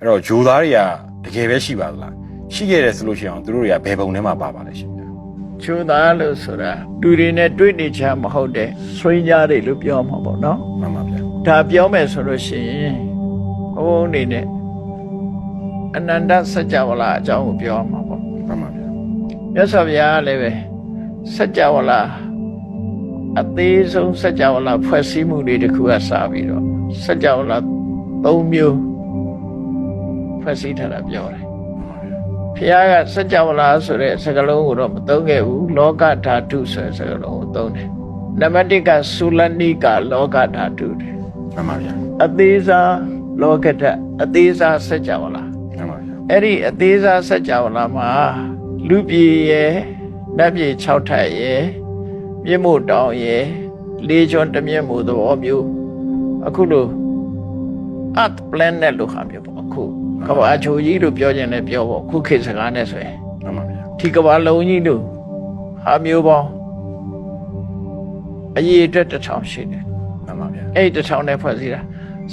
အဲ့တော့ဂျိုသားတွေကတကယ်ပဲရှိပါသလားရှိခဲ့တယ်ဆိုလို့ရှိရင်သူတို့တွေကဘယ်ပုံထဲမှာပါပါလဲရှင်ဗျာ ဂျိုသားလို့ဆိုတာလူတွေနဲ့တွေ့နေချာမဟုတ်တဲ့ဆွေးညားတွေလို့ပြောမှာပေါ့နော် မှန်ပါဗျာ ဒါပြောမယ်ဆိုလို့ရှိရင်ဘုန်းနေနဲ့အနန္တစัจ java လာအကြောင်းကိုပြောမှာပေါ့ မှန်ပါဗျာ မြတ်စွာဘုရားလည်းပဲစัจ java လာအသေးဆုံးစัจ java လာဖွဲ့စည်းမှုတွေတစ်ခုကစပြီးတော့စัจ java လာ၃မျိုးဖွဲ့စည်းထားတာပြောတယ်ဘုရားကစัจ java လာဆိုတဲ့စကားလုံးကိုတော့မသုံးခဲ့ဘူးလောကဓာတုဆိုတဲ့စကားလုံးကိုသုံးတယ်နံပါတ်၁ကသုလနိကလောကဓာတုတယ် မှန်ပါဗျာ အသေးစားလောကဓာတ်အသေးစားစัจ java လာ မှန်ပါဗျာ အဲ့ဒီအသေးစားစัจ java လာမှာလူပြည်ရဲ့နတ်ပြည်6ထပ်ရဲ့မြင့်မို့တောင်ရဲ့လေးချွန်းတစ်မြင့်မို့သဘောမျိုးအခုလို earth planet လို့ဟာမျိုးပေါ့အခုကမ္ဘာအချိုကြီးလို့ပြောခြင်းနဲ့ပြောပေါ့ခုခေတ်စကားနဲ့ဆိုရင် မှန်ပါဗျာ ဒီကမ္ဘာလုံးကြီးလို့ဟာမျိုးပေါင်းအရေးအတွက်1000ရှိတယ် မှန်ပါဗျာ အဲ့ဒီ1000နဲ့ဖွဲ့စည်းတာ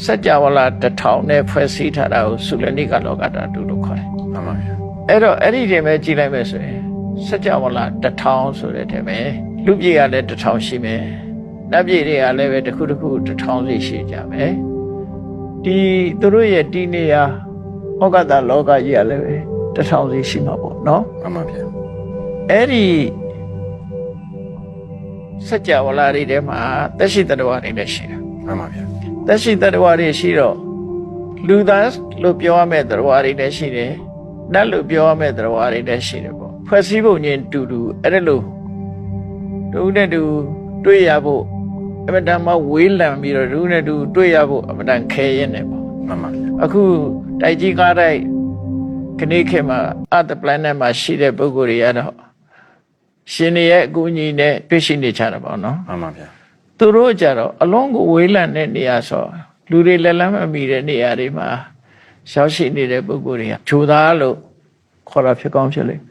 စัจ java လာ1000နဲ့ဖွဲ့စည်းထားတာကိုသုလနိကလောကဓာတုလို့ခေါ်တယ် မှန်ပါဗျာ အဲ့တော့အဲ့ဒီတည်းပဲကြည်လိုက်မယ်ဆိုရင်စัจ java လာ1000ဆိုတဲ့တည်းပဲလူပြည်ကလည်း1000ရှိမယ်နတ်ပြည်တွေကလည်းပဲတစ်ခုတစ်ခု1000စီရှိကြမယ်ဒီသူတို့ရဲ့ဒီနေရာဩဃတလောကကြီးကလည်းပဲ1000စီရှိမှာပေါ့နော် မှန်ပါဗျာ အဲ့ဒီစัจ java လာတွေထဲမှာသက်ရှိတ attva တွေလည်းရှိတယ် မှန်ပါဗျာ သက်ရှိတ attva တွေရှိတော့လူသားလို့ပြောရမယ့် attva တွေလည်းရှိတယ်နတ်လို့ပြောရမယ့် attva တွေလည်းရှိတယ်ပေါ့ဖွဲ့စည်းပုံချင်းတူတူအဲ့ဒါလို့တူနဲ့တူတွေ့ရဖို့အမတန်မှဝေးလံပြီးတော့တူနဲ့တူတွေ့ရဖို့အမတန်ခဲရင်နေပေါ့ မှန်ပါဗျာ အခုတိုက်ကြီးကားတိုက်ခဏခေတ်မှာ Earth planet မှာရှိတဲ့ပုဂ္ဂိုလ်တွေကတော့ရှင်တွေရဲ့အကူအညီနဲ့တွေ့ရှိနေကြတာပေါ့နော် မှန်ပါဗျာ သူတို့ကြတော့အလုံးကိုဝေးလံတဲ့နေရာဆိုလူတွေလက်လန်းမမီတဲ့နေရာတွေမှာရောက်ရှိနေတဲ့ပုဂ္ဂိုလ်တွေကဂျိုသားလို့ခေါ်တာဖြစ်ကောင်းဖြစ်လိမ့်